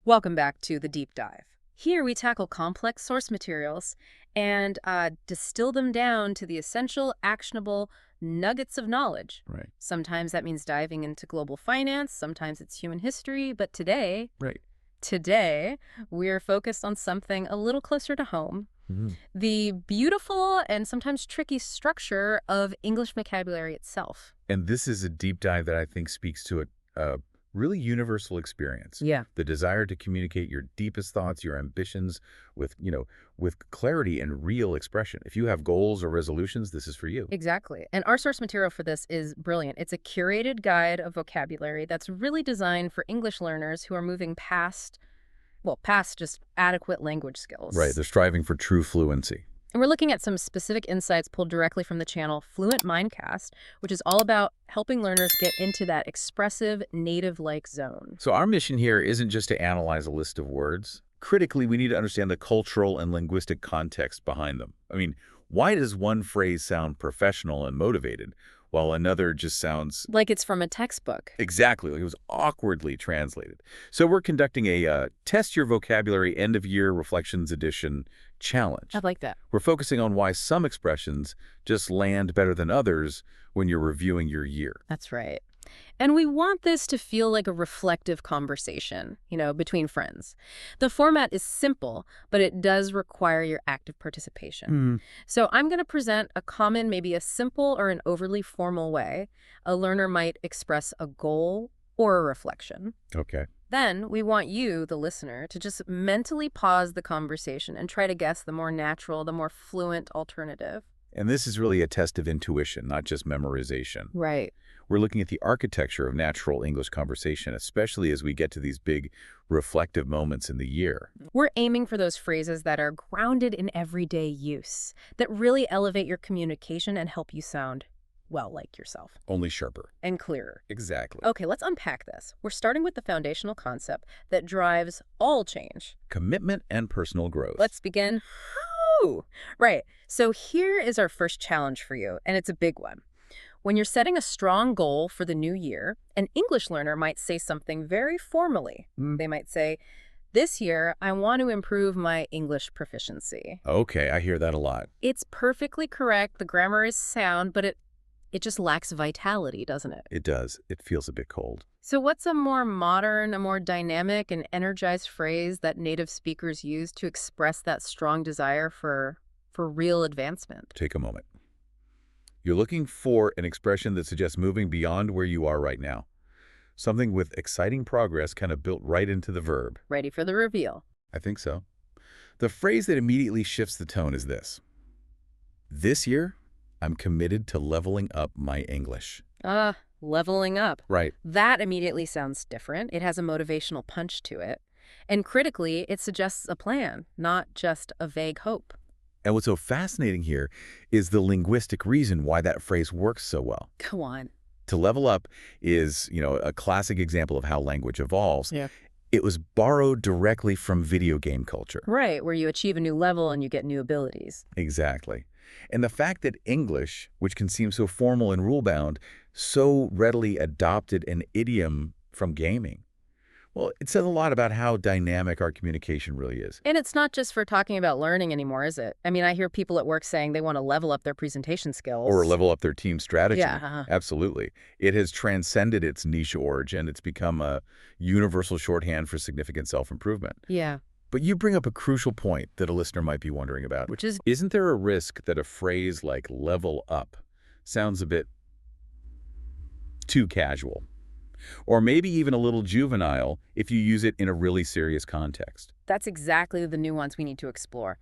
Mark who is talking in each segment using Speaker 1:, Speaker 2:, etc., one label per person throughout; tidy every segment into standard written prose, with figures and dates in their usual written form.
Speaker 1: Welcome back to the Deep Dive. Here we tackle complex source materials and distill them down to the essential, actionable nuggets of knowledge.
Speaker 2: Right.
Speaker 1: Sometimes that means diving into global finance, sometimes it's human history, but today,
Speaker 2: Right.
Speaker 1: we're focused on something a little closer to home.
Speaker 2: Mhm.
Speaker 1: The beautiful and sometimes tricky structure of English vocabulary itself.
Speaker 2: And this is a deep dive that I think speaks to a really universal experience.
Speaker 1: Yeah.
Speaker 2: The desire to communicate your deepest thoughts, your ambitions with clarity and real expression. If you have goals or resolutions, this is for you.
Speaker 1: Exactly. And our source material for this is brilliant. It's a curated guide of vocabulary that's really designed for English learners who are moving past just adequate language skills.
Speaker 2: Right. They're striving for true fluency.
Speaker 1: And we're looking at some specific insights pulled directly from the channel Fluent Mindcast, which is all about helping learners get into that expressive, native-like zone.
Speaker 2: So our mission here isn't just to analyze a list of words. Critically, we need to understand the cultural and linguistic context behind them. I mean, why does one phrase sound professional and motivated, while another just sounds
Speaker 1: Like it's from a textbook.
Speaker 2: exactly like it was awkwardly translated? So we're conducting a Test Your Vocabulary End-of-Year Reflections Edition challenge.
Speaker 1: I like that.
Speaker 2: We're focusing on why some expressions just land better than others when you're reviewing your year.
Speaker 1: That's right. And we want this to feel like a reflective conversation, between friends. The format is simple, but it does require your active participation. So I'm going to present a common, maybe a simple or an overly formal way a learner might express a goal or a reflection.
Speaker 2: Okay.
Speaker 1: Then we want you, the listener, to just mentally pause the conversation and try to guess the more natural, the more fluent alternative.
Speaker 2: And this is really a test of intuition, not just memorization.
Speaker 1: Right.
Speaker 2: We're looking at the architecture of natural English conversation, especially as we get to these big reflective moments in the year.
Speaker 1: We're aiming for those phrases that are grounded in everyday use, that really elevate your communication and help you sound, like yourself.
Speaker 2: Only sharper.
Speaker 1: And clearer.
Speaker 2: Exactly.
Speaker 1: Okay, let's unpack this. We're starting with the foundational concept that drives all change.
Speaker 2: Commitment and personal growth.
Speaker 1: Let's begin. Woo! Right. So here is our first challenge for you, and it's a big one. When you're setting a strong goal for the new year, an English learner might say something very formally. They might say, "This year, I want to improve my English proficiency."
Speaker 2: Okay, I hear that a lot.
Speaker 1: It's perfectly correct. The grammar is sound, but it just lacks vitality, doesn't it?
Speaker 2: It does. It feels a bit cold.
Speaker 1: So what's a more modern, a more dynamic and energized phrase that native speakers use to express that strong desire for real advancement?
Speaker 2: Take a moment. You're looking for an expression that suggests moving beyond where you are right now. Something with exciting progress kind of built right into the verb.
Speaker 1: Ready for the reveal.
Speaker 2: I think so. The phrase that immediately shifts the tone is this. This year, I'm committed to leveling up my English.
Speaker 1: Leveling up.
Speaker 2: Right.
Speaker 1: That immediately sounds different. It has a motivational punch to it. And critically, it suggests a plan, not just a vague hope.
Speaker 2: And what's so fascinating here is the linguistic reason why that phrase works so well.
Speaker 1: Go on.
Speaker 2: To level up is, a classic example of how language evolves.
Speaker 1: Yeah.
Speaker 2: It was borrowed directly from video game culture.
Speaker 1: Right, where you achieve a new level and you get new abilities.
Speaker 2: Exactly. And the fact that English, which can seem so formal and rule-bound, so readily adopted an idiom from gaming. Well, it says a lot about how dynamic our communication really is.
Speaker 1: And it's not just for talking about learning anymore, is it? I mean, I hear people at work saying they want to level up their presentation skills.
Speaker 2: Or level up their team strategy.
Speaker 1: Yeah.
Speaker 2: Absolutely. It has transcended its niche origin. It's become a universal shorthand for significant self-improvement.
Speaker 1: Yeah.
Speaker 2: But you bring up a crucial point that a listener might be wondering about.
Speaker 1: Which is,
Speaker 2: Isn't there a risk that a phrase like level up sounds a bit too casual? Or maybe even a little juvenile if you use it in a really serious context?
Speaker 1: that's exactly the nuance we need to explore.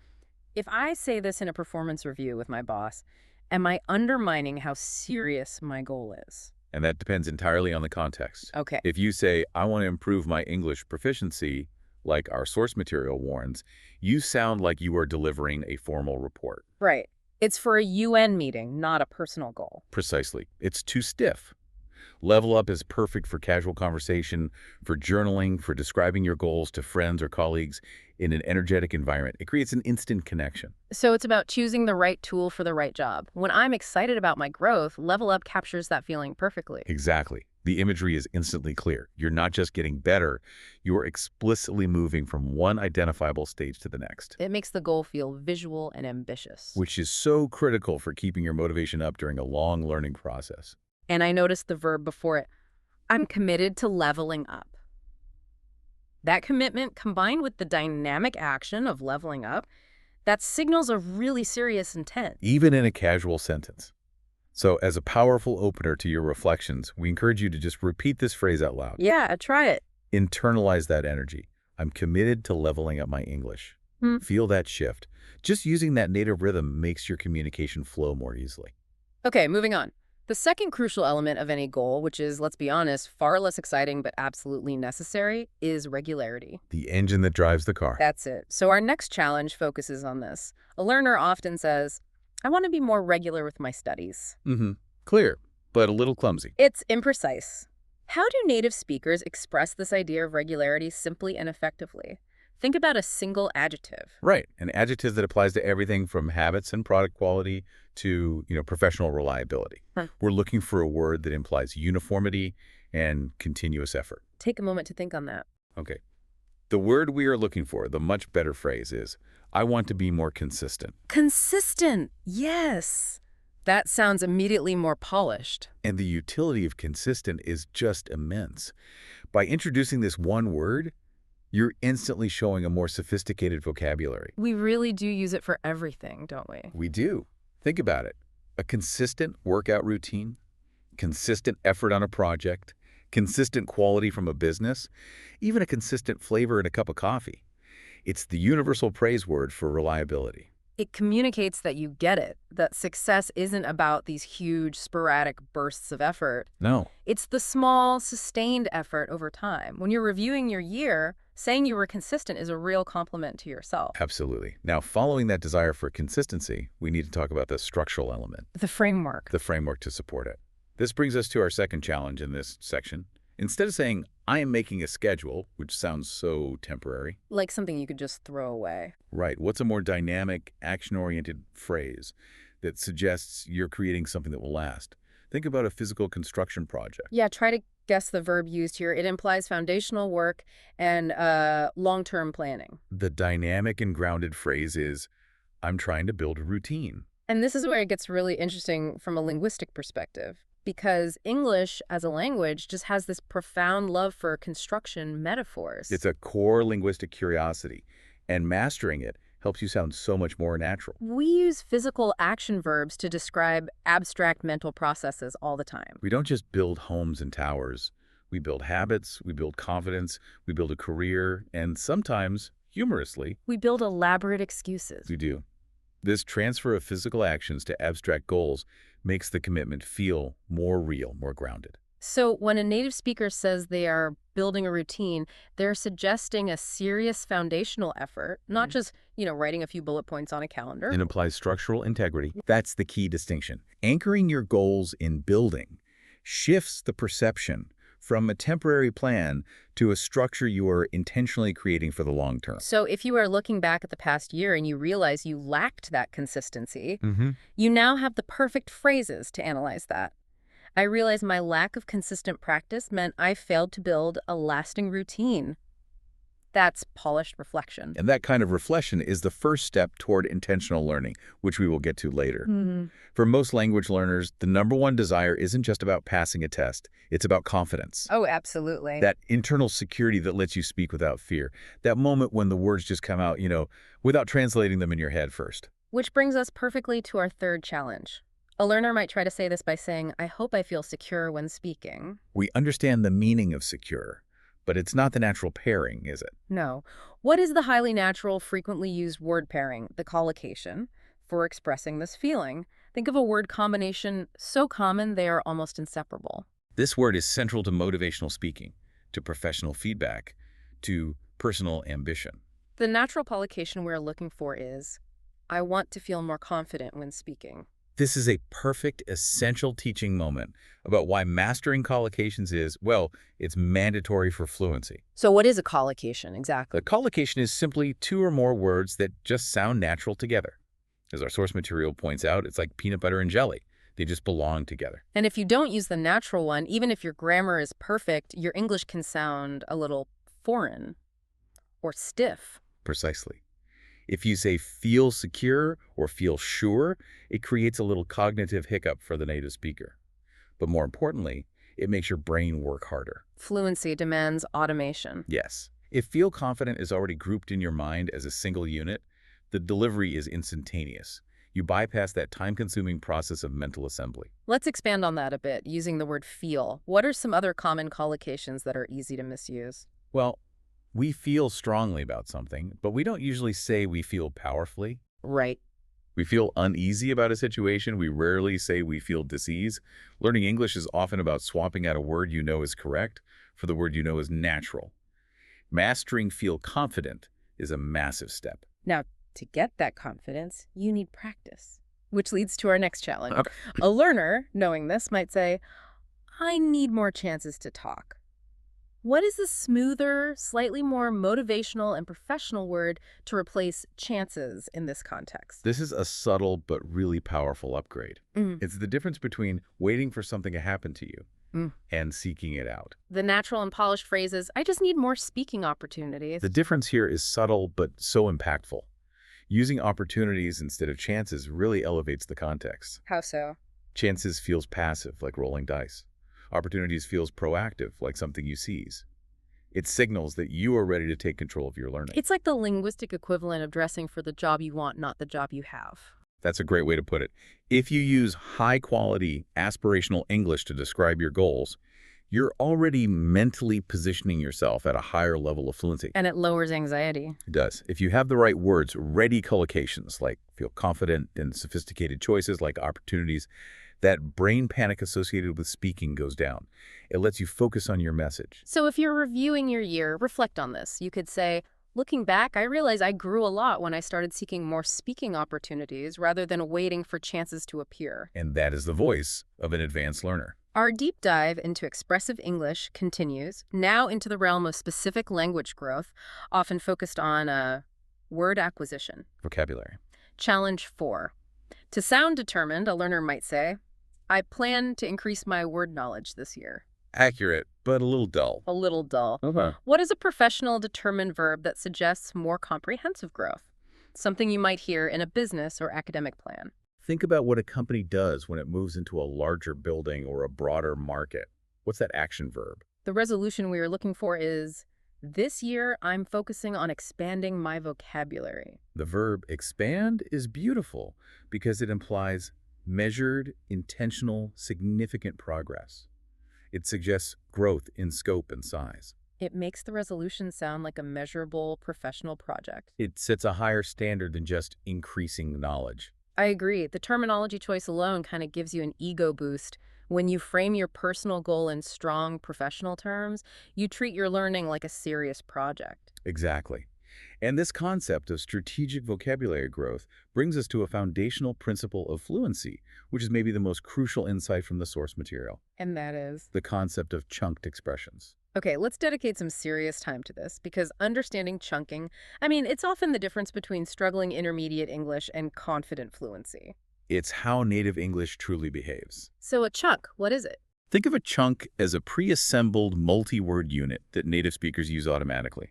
Speaker 1: If I say this in a performance review with my boss, am I undermining how serious my goal is?
Speaker 2: And that depends entirely on the context.
Speaker 1: Okay.
Speaker 2: If you say, I want to improve my English proficiency, like our source material warns, you sound like you are delivering a formal report.
Speaker 1: Right. It's for a UN meeting, not a personal goal.
Speaker 2: Precisely. It's too stiff. Level Up is perfect for casual conversation, for journaling, for describing your goals to friends or colleagues in an energetic environment. It creates an instant connection.
Speaker 1: So it's about choosing the right tool for the right job. When I'm excited about my growth, Level Up captures that feeling perfectly.
Speaker 2: Exactly. The imagery is instantly clear. You're not just getting better, you're explicitly moving from one identifiable stage to the next,
Speaker 1: It makes the goal feel visual and ambitious.
Speaker 2: which is so critical for keeping your motivation up during a long learning process.
Speaker 1: And I noticed the verb before it. I'm committed to leveling up. That commitment, combined with the dynamic action of leveling up, that signals a really serious intent.
Speaker 2: Even in a casual sentence. So as a powerful opener to your reflections, we encourage you to just repeat this phrase out loud.
Speaker 1: Yeah, try it.
Speaker 2: Internalize that energy. I'm committed to leveling up my English.
Speaker 1: Hmm.
Speaker 2: Feel that shift. Just using that native rhythm makes your communication flow more easily.
Speaker 1: Okay, moving on. The second crucial element of any goal, which is, let's be honest, far less exciting but absolutely necessary, is regularity.
Speaker 2: The engine that drives the car.
Speaker 1: That's it. So our next challenge focuses on this. A learner often says, I want to be more regular with my studies.
Speaker 2: Clear, but a little clumsy.
Speaker 1: It's imprecise. How do native speakers express this idea of regularity simply and effectively? Think about a single adjective.
Speaker 2: Right, an adjective that applies to everything from habits and product quality to, professional reliability. We're looking for a word that implies uniformity and continuous effort.
Speaker 1: Take a moment to think on that.
Speaker 2: Okay. The word we are looking for, the much better phrase is, I want to be more consistent.
Speaker 1: Consistent, yes. That sounds immediately more polished.
Speaker 2: And the utility of consistent is just immense. By introducing this one word, you're instantly showing a more sophisticated vocabulary.
Speaker 1: We really do use it for everything, don't we?
Speaker 2: We do. Think about it. A consistent workout routine, consistent effort on a project, consistent quality from a business, even a consistent flavor in a cup of coffee. It's the universal praise word for reliability.
Speaker 1: It communicates that you get it, that success isn't about these huge, sporadic bursts of effort.
Speaker 2: No.
Speaker 1: It's the small, sustained effort over time. When you're reviewing your year, saying you were consistent is a real compliment to yourself.
Speaker 2: Absolutely. Now, following that desire for consistency, we need to talk about the structural element,
Speaker 1: The framework.
Speaker 2: the framework to support it. This brings us to our second challenge in this section. Instead of saying, I am making a schedule, which sounds so temporary.
Speaker 1: Like something you could just throw away.
Speaker 2: Right. What's a more dynamic, action-oriented phrase that suggests you're creating something that will last? Think about a physical construction project.
Speaker 1: Yeah, try to guess the verb used here. It implies foundational work and long-term planning.
Speaker 2: The dynamic and grounded phrase is, I'm trying to build a routine.
Speaker 1: And this is where it gets really interesting from a linguistic perspective, because English as a language just has this profound love for construction metaphors.
Speaker 2: It's a core linguistic curiosity, and mastering it helps you sound so much more natural.
Speaker 1: We use physical action verbs to describe abstract mental processes all the time.
Speaker 2: We don't just build homes and towers. We build habits, we build confidence, we build a career, and sometimes, humorously,
Speaker 1: We build elaborate excuses.
Speaker 2: we do. This transfer of physical actions to abstract goals makes the commitment feel more real, more grounded.
Speaker 1: So when a native speaker says they are building a routine, they're suggesting a serious foundational effort, not just, writing a few bullet points on a calendar.
Speaker 2: It implies structural integrity. That's the key distinction. Anchoring your goals in building shifts the perception from a temporary plan to a structure you are intentionally creating for the long term.
Speaker 1: So if you are looking back at the past year and you realize you lacked that consistency, you now have the perfect phrases to analyze that. I realized my lack of consistent practice meant I failed to build a lasting routine. That's polished reflection.
Speaker 2: And that kind of reflection is the first step toward intentional learning, which we will get to later. For most language learners, the number one desire isn't just about passing a test. It's about confidence.
Speaker 1: Oh, absolutely.
Speaker 2: That internal security that lets you speak without fear. That moment when the words just come out, without translating them in your head first.
Speaker 1: Which brings us perfectly to our third challenge. A learner might try to say this by saying, I hope I feel secure when speaking.
Speaker 2: We understand the meaning of secure, but it's not the natural pairing, is it?
Speaker 1: No. What is the highly natural, frequently used word pairing, the collocation, for expressing this feeling? Think of a word combination so common they are almost inseparable.
Speaker 2: This word is central to motivational speaking, to professional feedback, to personal ambition.
Speaker 1: The natural collocation we're looking for is, I want to feel more confident when speaking.
Speaker 2: This is a perfect, essential teaching moment about why mastering collocations is, well, it's mandatory for fluency.
Speaker 1: So what is a collocation exactly?
Speaker 2: The collocation is simply two or more words that just sound natural together. As our source material points out, it's like peanut butter and jelly. They just belong together.
Speaker 1: And if you don't use the natural one, even if your grammar is perfect, your English can sound a little foreign or stiff.
Speaker 2: Precisely. If you say feel secure or feel sure, it creates a little cognitive hiccup for the native speaker. But more importantly, it makes your brain work harder.
Speaker 1: Fluency demands automation.
Speaker 2: Yes. If feel confident is already grouped in your mind as a single unit, the delivery is instantaneous. You bypass that time-consuming process of mental assembly.
Speaker 1: Let's expand on that a bit, using the word feel. What are some other common collocations that are easy to misuse?
Speaker 2: Well, we feel strongly about something, but we don't usually say we feel powerfully.
Speaker 1: Right.
Speaker 2: We feel uneasy about a situation. We rarely say we feel dis-ease. Learning English is often about swapping out a word you know is correct for the word you know is natural. Mastering feel confident is a massive step.
Speaker 1: Now, to get that confidence, you need practice, which leads to our next challenge.
Speaker 2: Okay.
Speaker 1: A learner, knowing this, might say, I need more chances to talk. What is a smoother, slightly more motivational and professional word to replace chances in this context?
Speaker 2: This is a subtle but really powerful upgrade.
Speaker 1: Mm.
Speaker 2: It's the difference between waiting for something to happen to you
Speaker 1: Mm.
Speaker 2: and seeking it out.
Speaker 1: The natural and polished phrases, I just need more speaking opportunities.
Speaker 2: The difference here is subtle but so impactful. Using opportunities instead of chances really elevates the context.
Speaker 1: How so?
Speaker 2: Chances feels passive, like rolling dice. Opportunities feels proactive, like something you seize. It signals that you are ready to take control of your learning.
Speaker 1: It's like the linguistic equivalent of dressing for the job you want, not the job you have.
Speaker 2: That's a great way to put it. If you use high-quality, aspirational English to describe your goals, you're already mentally positioning yourself at a higher level of fluency.
Speaker 1: And it lowers anxiety.
Speaker 2: It does. If you have the right words, ready collocations, like feel confident, and sophisticated choices like opportunities, that brain panic associated with speaking goes down. It lets you focus on your message.
Speaker 1: So if you're reviewing your year, reflect on this. You could say, looking back, I realized I grew a lot when I started seeking more speaking opportunities rather than waiting for chances to appear.
Speaker 2: And that is the voice of an advanced learner.
Speaker 1: Our deep dive into expressive English continues, now into the realm of specific language growth, often focused on word acquisition.
Speaker 2: Vocabulary.
Speaker 1: Challenge 4. To sound determined, a learner might say, I plan to increase my word knowledge this year.
Speaker 2: Accurate, but a little dull.
Speaker 1: A little dull.
Speaker 2: Okay.
Speaker 1: What is a professional determined verb that suggests more comprehensive growth? Something you might hear in a business or academic plan.
Speaker 2: Think about what a company does when it moves into a larger building or a broader market. What's that action verb?
Speaker 1: The resolution we are looking for is, this year I'm focusing on expanding my vocabulary.
Speaker 2: The verb expand is beautiful because it implies measured, intentional, significant progress. It suggests growth in scope and size.
Speaker 1: It makes the resolution sound like a measurable professional project.
Speaker 2: It sets a higher standard than just increasing knowledge.
Speaker 1: I agree. The terminology choice alone kind of gives you an ego boost. When you frame your personal goal in strong professional terms, you treat your learning like a serious project.
Speaker 2: Exactly. And this concept of strategic vocabulary growth brings us to a foundational principle of fluency, which is maybe the most crucial insight from the source material,
Speaker 1: And that is?
Speaker 2: the concept of chunked expressions.
Speaker 1: Okay, let's dedicate some serious time to this, because understanding chunking, it's often the difference between struggling intermediate English and confident fluency.
Speaker 2: It's how native English truly behaves.
Speaker 1: So a chunk, what is it?
Speaker 2: Think of a chunk as a pre-assembled multi-word unit that native speakers use automatically.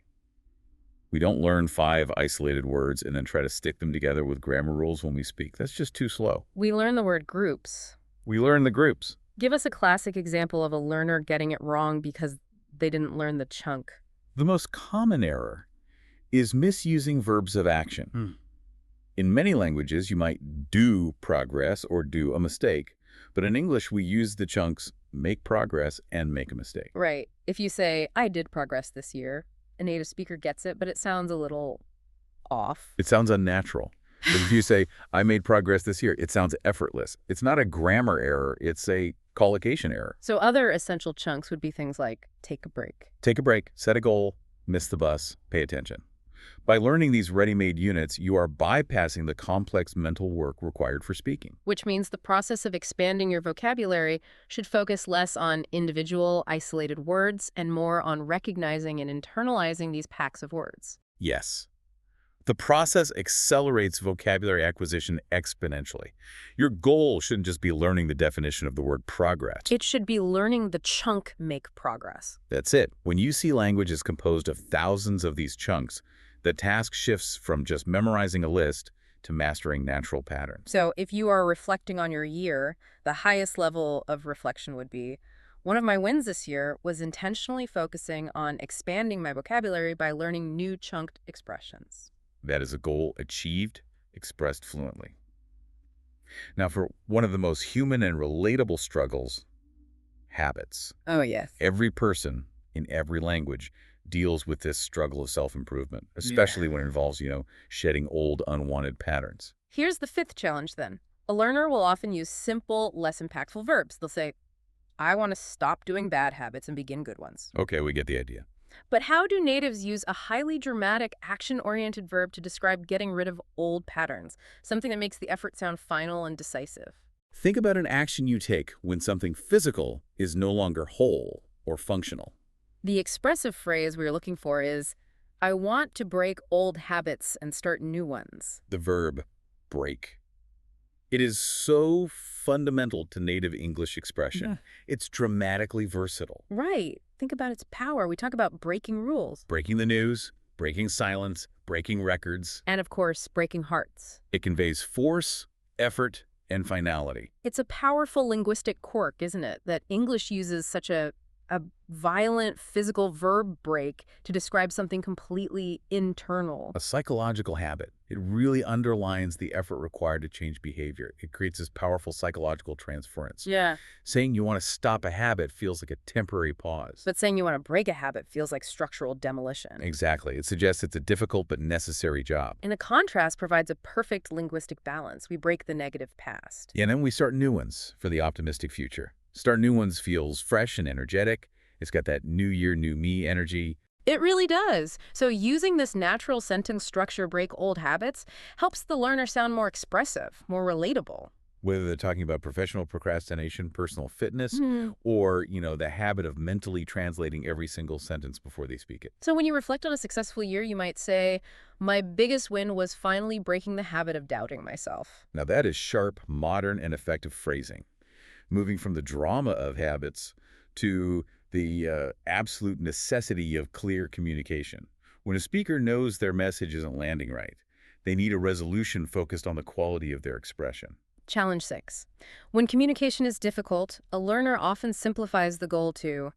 Speaker 2: We don't learn 5 isolated words and then try to stick them together with grammar rules when we speak. That's just too slow.
Speaker 1: We learn the word groups.
Speaker 2: We learn the groups.
Speaker 1: Give us a classic example of a learner getting it wrong because they didn't learn the chunk.
Speaker 2: The most common error is misusing verbs of action. In many languages, you might do progress or do a mistake, but in English, we use the chunks make progress and make a mistake.
Speaker 1: Right. If you say, I did progress this year, a native speaker gets it, but it sounds a little off.
Speaker 2: It sounds unnatural. But if you say, I made progress this year, it sounds effortless. It's not a grammar error, it's a collocation error.
Speaker 1: So other essential chunks would be things like take a break.
Speaker 2: Take a break, set a goal, miss the bus, pay attention. By learning these ready-made units, you are bypassing the complex mental work required for speaking.
Speaker 1: Which means the process of expanding your vocabulary should focus less on individual, isolated words and more on recognizing and internalizing these packs of words.
Speaker 2: Yes. The process accelerates vocabulary acquisition exponentially. Your goal shouldn't just be learning the definition of the word progress.
Speaker 1: It should be learning the chunk make progress.
Speaker 2: That's it. When you see language is composed of thousands of these chunks, the task shifts from just memorizing a list to mastering natural patterns.
Speaker 1: So if you are reflecting on your year, the highest level of reflection would be, one of my wins this year was intentionally focusing on expanding my vocabulary by learning new chunked expressions.
Speaker 2: That is a goal achieved, expressed fluently. Now, for one of the most human and relatable struggles, habits.
Speaker 1: Oh, yes.
Speaker 2: Every person in every language deals with this struggle of self-improvement, especially when it involves, shedding old, unwanted patterns.
Speaker 1: Here's the fifth challenge then. A learner will often use simple, less impactful verbs. They'll say, I want to stop doing bad habits and begin good ones.
Speaker 2: Okay, we get the idea.
Speaker 1: But how do natives use a highly dramatic, action-oriented verb to describe getting rid of old patterns, something that makes the effort sound final and decisive?
Speaker 2: Think about an action you take when something physical is no longer whole or functional.
Speaker 1: The expressive phrase we're looking for is, I want to break old habits and start new ones.
Speaker 2: The verb break. It is so fundamental to native English expression.
Speaker 1: Yeah.
Speaker 2: It's dramatically versatile.
Speaker 1: Right. Think about its power. We talk about breaking rules.
Speaker 2: Breaking the news, breaking silence, breaking records.
Speaker 1: And of course, breaking hearts.
Speaker 2: It conveys force, effort, and finality.
Speaker 1: It's a powerful linguistic quirk, isn't it, that English uses such a violent physical verb break to describe something completely internal.
Speaker 2: A psychological habit. It really underlines the effort required to change behavior. It creates this powerful psychological transference.
Speaker 1: Yeah.
Speaker 2: Saying you want to stop a habit feels like a temporary pause.
Speaker 1: But saying you want to break a habit feels like structural demolition.
Speaker 2: Exactly. It suggests it's a difficult but necessary job.
Speaker 1: And the contrast provides a perfect linguistic balance. We break the negative past.
Speaker 2: Yeah, and then we start new ones for the optimistic future. Start new ones feels fresh and energetic. It's got that new year, new me energy.
Speaker 1: It really does. So using this natural sentence structure break old habits helps the learner sound more expressive, more relatable.
Speaker 2: Whether they're talking about professional procrastination, personal fitness, or, the habit of mentally translating every single sentence before they speak it.
Speaker 1: So when you reflect on a successful year, you might say, my biggest win was finally breaking the habit of doubting myself.
Speaker 2: Now that is sharp, modern, and effective phrasing. Moving from the drama of habits to the absolute necessity of clear communication. When a speaker knows their message isn't landing right, they need a resolution focused on the quality of their expression.
Speaker 1: Challenge 6. When communication is difficult, a learner often simplifies the goal to,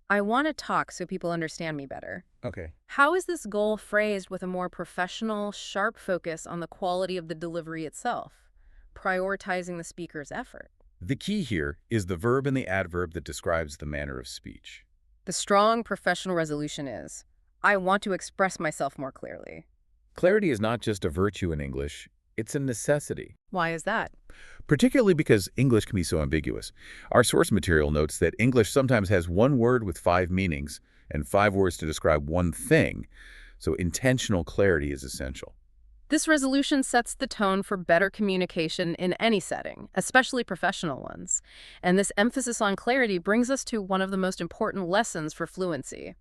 Speaker 1: I want to talk so people understand me better.
Speaker 2: Okay.
Speaker 1: How is this goal phrased with a more professional, sharp focus on the quality of the delivery itself, prioritizing the speaker's effort?
Speaker 2: The key here is the verb and the adverb that describes the manner of speech.
Speaker 1: The strong professional resolution is, I want to express myself more clearly.
Speaker 2: Clarity is not just a virtue in English, it's a necessity.
Speaker 1: Why is that?
Speaker 2: Particularly because English can be so ambiguous. Our source material notes that English sometimes has one word with 5 meanings and 5 words to describe one thing, so intentional clarity is essential.
Speaker 1: This resolution sets the tone for better communication in any setting, especially professional ones. And this emphasis on clarity brings us to one of the most important lessons for fluency.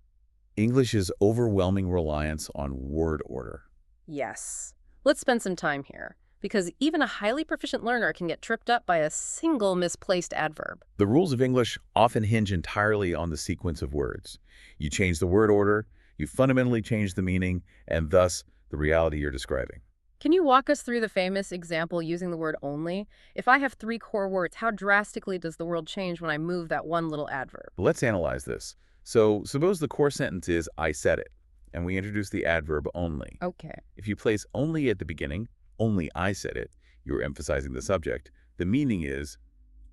Speaker 2: English's overwhelming reliance on word order.
Speaker 1: Yes. Let's spend some time here, because even a highly proficient learner can get tripped up by a single misplaced adverb.
Speaker 2: The rules of English often hinge entirely on the sequence of words. You change the word order, you fundamentally change the meaning, and thus the reality you're describing.
Speaker 1: Can you walk us through the famous example using the word only? If I have 3 core words, how drastically does the world change when I move that one little adverb?
Speaker 2: Let's analyze this. So suppose the core sentence is, I said it, and we introduce the adverb only.
Speaker 1: Okay.
Speaker 2: If you place only at the beginning, only I said it, you're emphasizing the subject. The meaning is,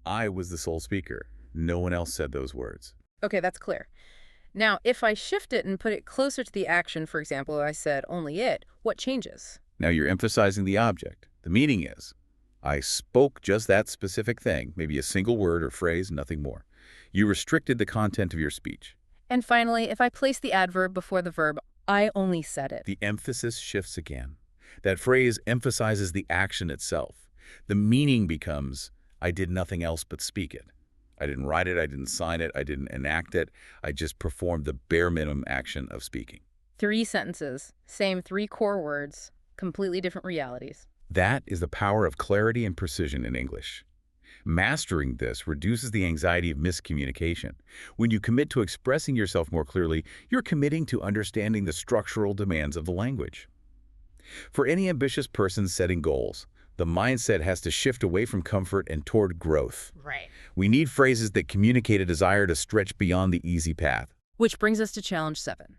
Speaker 2: I was the sole speaker. No one else said those words.
Speaker 1: Okay, that's clear. Now, if I shift it and put it closer to the action, for example, I said only it, what changes?
Speaker 2: Now you're emphasizing the object. The meaning is, I spoke just that specific thing, maybe a single word or phrase, nothing more. You restricted the content of your speech.
Speaker 1: And finally, if I place the adverb before the verb, I only said it.
Speaker 2: The emphasis shifts again. That phrase emphasizes the action itself. The meaning becomes, I did nothing else but speak it. I didn't write it, I didn't sign it, I didn't enact it. I just performed the bare minimum action of speaking.
Speaker 1: 3 sentences, same 3 core words, completely different realities.
Speaker 2: That is the power of clarity and precision in English. Mastering this reduces the anxiety of miscommunication. When you commit to expressing yourself more clearly, you're committing to understanding the structural demands of the language. For any ambitious person setting goals, the mindset has to shift away from comfort and toward growth.
Speaker 1: Right.
Speaker 2: We need phrases that communicate a desire to stretch beyond the easy path.
Speaker 1: Which brings us to challenge 7.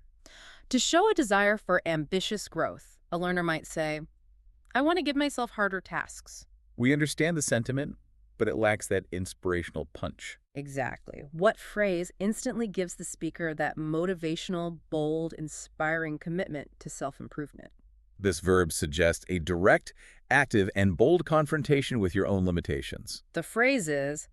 Speaker 1: To show a desire for ambitious growth, a learner might say, I want to give myself harder tasks.
Speaker 2: We understand the sentiment, but it lacks that inspirational punch.
Speaker 1: Exactly. What phrase instantly gives the speaker that motivational, bold, inspiring commitment to self-improvement?
Speaker 2: This verb suggests a direct, active, and bold confrontation with your own limitations.
Speaker 1: The phrase is,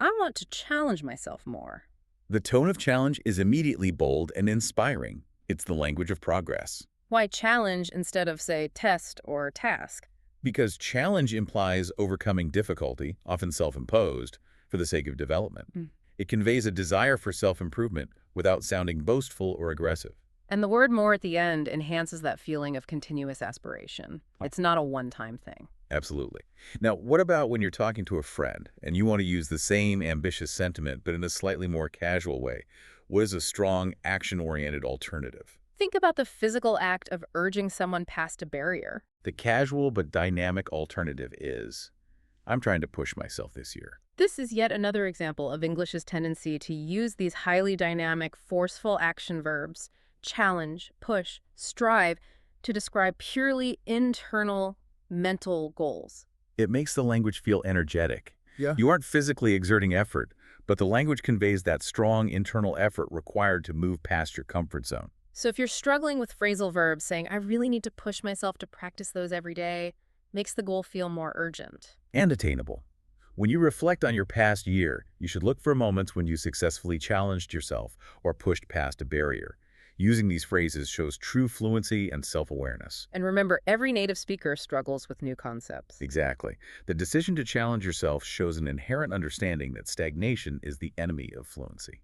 Speaker 1: I want to challenge myself more.
Speaker 2: The tone of challenge is immediately bold and inspiring. It's the language of progress.
Speaker 1: Why challenge instead of, say, test or task?
Speaker 2: Because challenge implies overcoming difficulty, often self-imposed, for the sake of development. It conveys a desire for self-improvement without sounding boastful or aggressive.
Speaker 1: And the word more at the end enhances that feeling of continuous aspiration. It's not a one-time thing.
Speaker 2: Absolutely. Now, what about when you're talking to a friend and you want to use the same ambitious sentiment but in a slightly more casual way? What is a strong, action-oriented alternative?
Speaker 1: Think about the physical act of urging someone past a barrier.
Speaker 2: The casual but dynamic alternative is, I'm trying to push myself this year.
Speaker 1: This is yet another example of English's tendency to use these highly dynamic, forceful action verbs, challenge, push, strive, to describe purely internal mental goals.
Speaker 2: It makes the language feel energetic.
Speaker 3: Yeah.
Speaker 2: You aren't physically exerting effort, but the language conveys that strong internal effort required to move past your comfort zone.
Speaker 1: So if you're struggling with phrasal verbs, saying, I really need to push myself to practice those every day, makes the goal feel more urgent.
Speaker 2: And attainable. When you reflect on your past year, you should look for moments when you successfully challenged yourself or pushed past a barrier. Using these phrases shows true fluency and self-awareness.
Speaker 1: And remember, every native speaker struggles with new concepts.
Speaker 2: Exactly. The decision to challenge yourself shows an inherent understanding that stagnation is the enemy of fluency.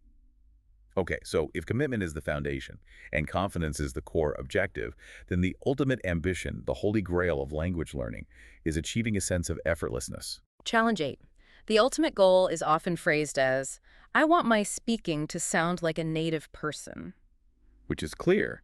Speaker 2: Okay, so if commitment is the foundation and confidence is the core objective, then the ultimate ambition, the holy grail of language learning, is achieving a sense of effortlessness.
Speaker 1: Challenge 8. The ultimate goal is often phrased as, I want my speaking to sound like a native person.
Speaker 2: Which is clear,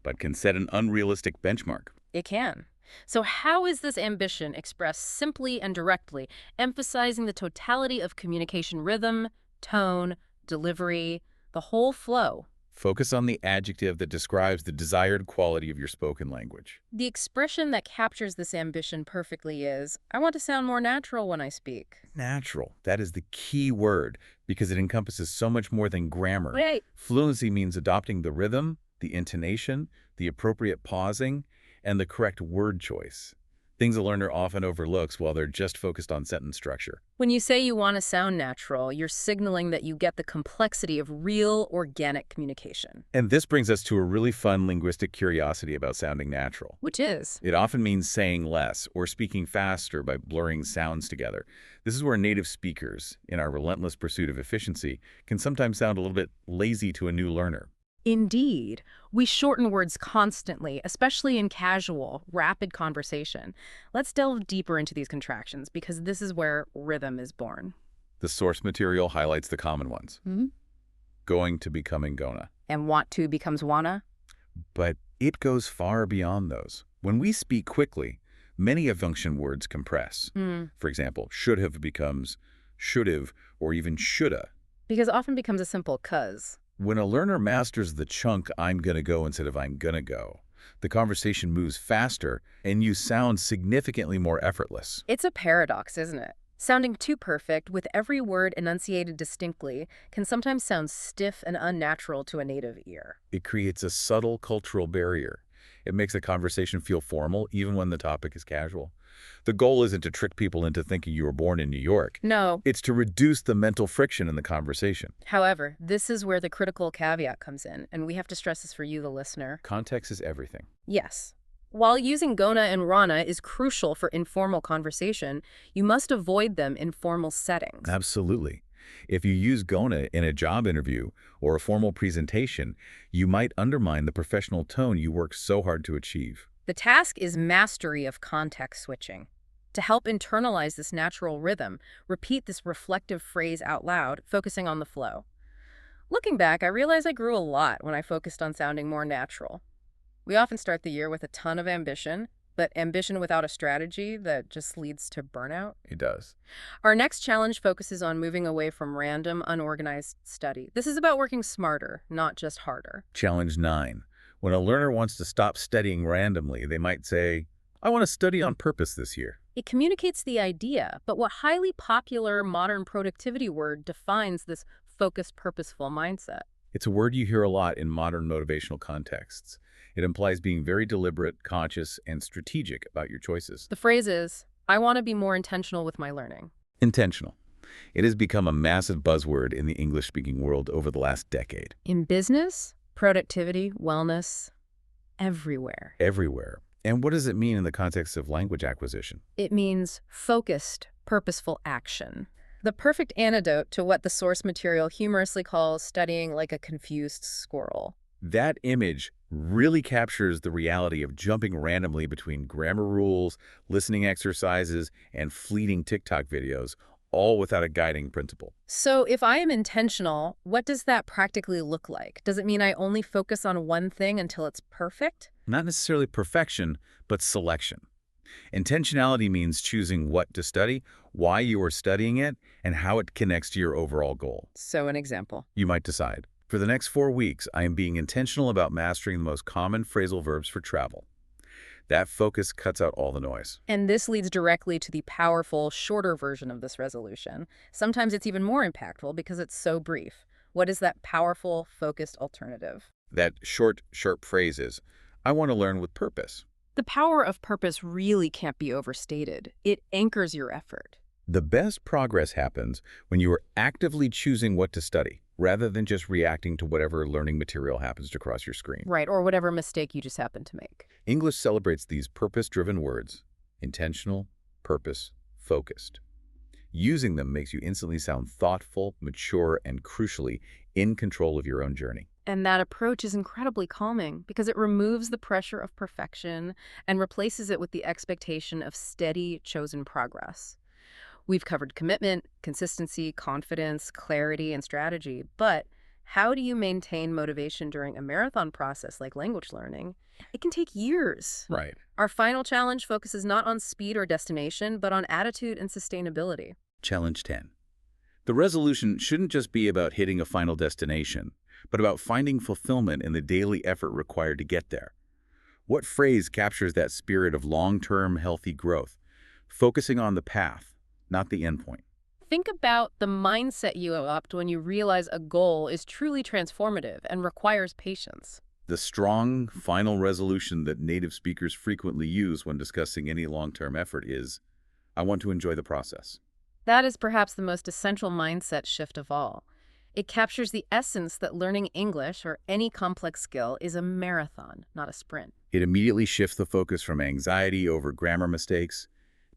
Speaker 2: but can set an unrealistic benchmark.
Speaker 1: It can. So how is this ambition expressed simply and directly, emphasizing the totality of communication rhythm, tone, delivery, the whole flow?
Speaker 2: Focus on the adjective that describes the desired quality of your spoken language.
Speaker 1: The expression that captures this ambition perfectly is, I want to sound more natural when I speak.
Speaker 2: Natural. That is the key word because it encompasses so much more than grammar.
Speaker 1: Right.
Speaker 2: Fluency means adopting the rhythm, the intonation, the appropriate pausing, and the correct word choice. Things a learner often overlooks while they're just focused on sentence structure.
Speaker 1: When you say you want to sound natural, you're signaling that you get the complexity of real, organic communication.
Speaker 2: And this brings us to a really fun linguistic curiosity about sounding natural.
Speaker 1: Which is?
Speaker 2: It often means saying less or speaking faster by blurring sounds together. This is where native speakers, in our relentless pursuit of efficiency, can sometimes sound a little bit lazy to a new learner.
Speaker 1: Indeed. We shorten words constantly, especially in casual, rapid conversation. Let's delve deeper into these contractions because this is where rhythm is born.
Speaker 2: The source material highlights the common ones. Going to becoming gonna.
Speaker 1: And want to becomes wanna?
Speaker 2: But it goes far beyond those. When we speak quickly, many of function words compress. For example, should have becomes should've or even shoulda.
Speaker 1: Because often becomes a simple cuz.
Speaker 2: When a learner masters the chunk I'm gonna go instead of I'm gonna go, the conversation moves faster and you sound significantly more effortless.
Speaker 1: It's a paradox, isn't it? Sounding too perfect, with every word enunciated distinctly, can sometimes sound stiff and unnatural to a native ear.
Speaker 2: It creates a subtle cultural barrier. It makes the conversation feel formal even when the topic is casual. The goal isn't to trick people into thinking you were born in New York.
Speaker 1: No.
Speaker 2: It's to reduce the mental friction in the conversation.
Speaker 1: However, this is where the critical caveat comes in, and we have to stress this for you, the listener.
Speaker 2: Context is everything.
Speaker 1: Yes. While using gonna and rana is crucial for informal conversation, you must avoid them in formal settings.
Speaker 2: Absolutely. If you use gonna in a job interview or a formal presentation, you might undermine the professional tone you work so hard to achieve.
Speaker 1: The task is mastery of context switching. To help internalize this natural rhythm, repeat this reflective phrase out loud, focusing on the flow. Looking back, I realize I grew a lot when I focused on sounding more natural. We often start the year with a ton of ambition, but ambition without a strategy that just leads to burnout.
Speaker 2: It does.
Speaker 1: Our next challenge focuses on moving away from random, unorganized study. This is about working smarter, not just harder.
Speaker 2: Challenge 9. When a learner wants to stop studying randomly, they might say, I want to study on purpose this year.
Speaker 1: It communicates the idea, but what highly popular modern productivity word defines this focused, purposeful mindset?
Speaker 2: It's a word you hear a lot in modern motivational contexts. It implies being very deliberate, conscious, and strategic about your choices.
Speaker 1: The phrase is, I want to be more intentional with my learning.
Speaker 2: Intentional. It has become a massive buzzword in the English-speaking world over the last decade.
Speaker 1: In business, productivity, wellness, everywhere.
Speaker 2: Everywhere. And what does it mean in the context of language acquisition?
Speaker 1: It means focused, purposeful action. The perfect antidote to what the source material humorously calls studying like a confused squirrel.
Speaker 2: That image really captures the reality of jumping randomly between grammar rules, listening exercises, and fleeting TikTok videos, all without a guiding principle.
Speaker 1: So if I am intentional, what does that practically look like? Does it mean I only focus on one thing until it's perfect?
Speaker 2: Not necessarily perfection, but selection. Intentionality means choosing what to study, why you are studying it, and how it connects to your overall goal.
Speaker 1: So an example.
Speaker 2: You might decide, for the next 4 weeks, I am being intentional about mastering the most common phrasal verbs for travel. That focus cuts out all the noise.
Speaker 1: And this leads directly to the powerful, shorter version of this resolution. Sometimes it's even more impactful because it's so brief. What is that powerful, focused alternative?
Speaker 2: That short, sharp phrase is, I want to learn with purpose.
Speaker 1: The power of purpose really can't be overstated. It anchors your effort.
Speaker 2: The best progress happens when you are actively choosing what to study, rather than just reacting to whatever learning material happens to cross your screen.
Speaker 1: Right, or whatever mistake you just happen to make.
Speaker 2: English celebrates these purpose-driven words: intentional, purpose, focused. Using them makes you instantly sound thoughtful, mature, and crucially, in control of your own journey.
Speaker 1: And that approach is incredibly calming because it removes the pressure of perfection and replaces it with the expectation of steady, chosen progress. We've covered commitment, consistency, confidence, clarity, and strategy, but how do you maintain motivation during a marathon process like language learning? It can take years.
Speaker 2: Right.
Speaker 1: Our final challenge focuses not on speed or destination, but on attitude and sustainability.
Speaker 2: Challenge 10. The resolution shouldn't just be about hitting a final destination, but about finding fulfillment in the daily effort required to get there. What phrase captures that spirit of long-term healthy growth, focusing on the path, not the endpoint?
Speaker 1: Think about the mindset you adopt when you realize a goal is truly transformative and requires patience.
Speaker 2: The strong, final resolution that native speakers frequently use when discussing any long-term effort is, I want to enjoy the process.
Speaker 1: That is perhaps the most essential mindset shift of all. It captures the essence that learning English or any complex skill is a marathon, not a sprint.
Speaker 2: It immediately shifts the focus from anxiety over grammar mistakes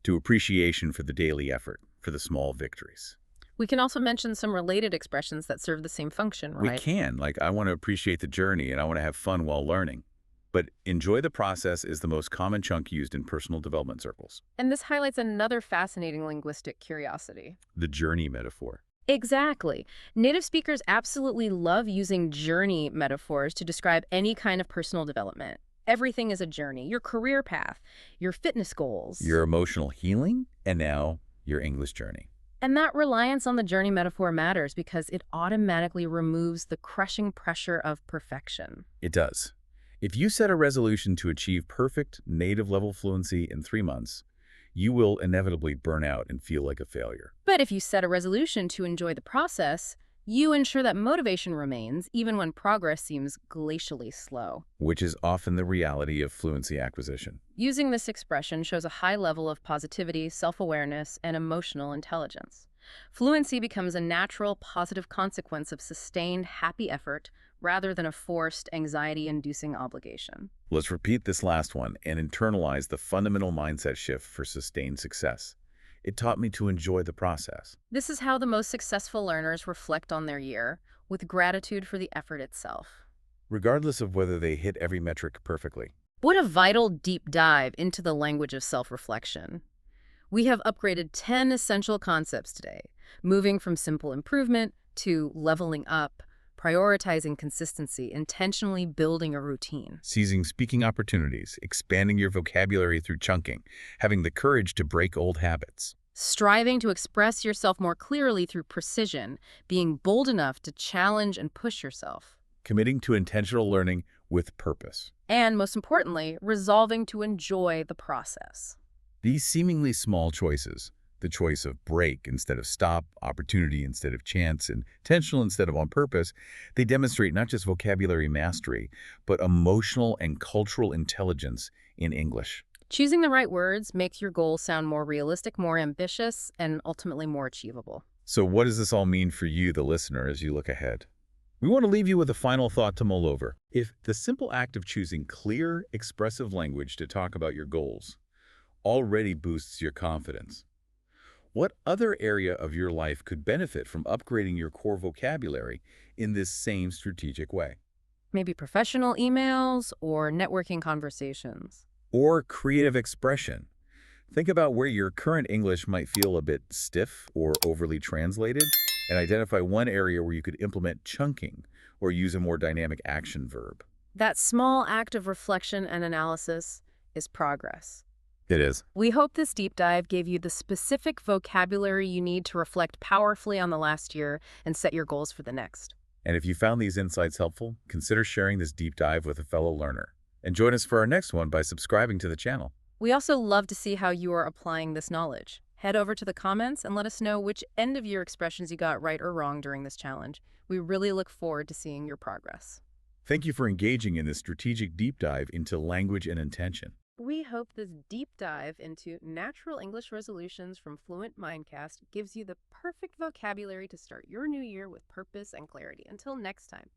Speaker 2: to appreciation for the daily effort, for the small victories.
Speaker 1: We can also mention some related expressions that serve the same function, right?
Speaker 2: We can, like I want to appreciate the journey and I want to have fun while learning. But enjoy the process is the most common chunk used in personal development circles.
Speaker 1: And this highlights another fascinating linguistic curiosity.
Speaker 2: The journey metaphor.
Speaker 1: Exactly. Native speakers absolutely love using journey metaphors to describe any kind of personal development. Everything is a journey. Your career path, your fitness goals.
Speaker 2: Your emotional healing, and now your English journey.
Speaker 1: And that reliance on the journey metaphor matters because it automatically removes the crushing pressure of perfection.
Speaker 2: It does. If you set a resolution to achieve perfect native-level fluency in 3 months, you will inevitably burn out and feel like a failure.
Speaker 1: But if you set a resolution to enjoy the process, you ensure that motivation remains even when progress seems glacially slow.
Speaker 2: Which is often the reality of fluency acquisition.
Speaker 1: Using this expression shows a high level of positivity, self-awareness, and emotional intelligence. Fluency becomes a natural, positive consequence of sustained, happy effort rather than a forced, anxiety-inducing obligation.
Speaker 2: Let's repeat this last one and internalize the fundamental mindset shift for sustained success. It taught me to enjoy the process.
Speaker 1: This is how the most successful learners reflect on their year, with gratitude for the effort itself.
Speaker 2: Regardless of whether they hit every metric perfectly.
Speaker 1: What a vital deep dive into the language of self-reflection. We have upgraded 10 essential concepts today, moving from simple improvement to leveling up, prioritizing consistency, intentionally building a routine.
Speaker 2: Seizing speaking opportunities, expanding your vocabulary through chunking, having the courage to break old habits.
Speaker 1: Striving to express yourself more clearly through precision, being bold enough to challenge and push yourself.
Speaker 2: Committing to intentional learning with purpose.
Speaker 1: And most importantly, resolving to enjoy the process.
Speaker 2: These seemingly small choices, the choice of break instead of stop, opportunity instead of chance, intentional instead of on purpose, they demonstrate not just vocabulary mastery, but emotional and cultural intelligence in English.
Speaker 1: Choosing the right words makes your goals sound more realistic, more ambitious, and ultimately more achievable.
Speaker 2: So what does this all mean for you, the listener, as you look ahead? We want to leave you with a final thought to mull over. If the simple act of choosing clear, expressive language to talk about your goals already boosts your confidence, what other area of your life could benefit from upgrading your core vocabulary in this same strategic way?
Speaker 1: Maybe professional emails or networking conversations.
Speaker 2: Or creative expression. Think about where your current English might feel a bit stiff or overly translated, and identify one area where you could implement chunking or use a more dynamic action verb.
Speaker 1: That small act of reflection and analysis is progress.
Speaker 2: It is.
Speaker 1: We hope this deep dive gave you the specific vocabulary you need to reflect powerfully on the last year and set your goals for the next.
Speaker 2: And if you found these insights helpful, consider sharing this deep dive with a fellow learner. And join us for our next one by subscribing to the channel.
Speaker 1: We also love to see how you are applying this knowledge. Head over to the comments and let us know which end of year expressions you got right or wrong during this challenge. We really look forward to seeing your progress.
Speaker 2: Thank you for engaging in this strategic deep dive into language and intention.
Speaker 1: We hope this deep dive into natural English resolutions from Fluent Mindcast gives you the perfect vocabulary to start your new year with purpose and clarity. Until next time.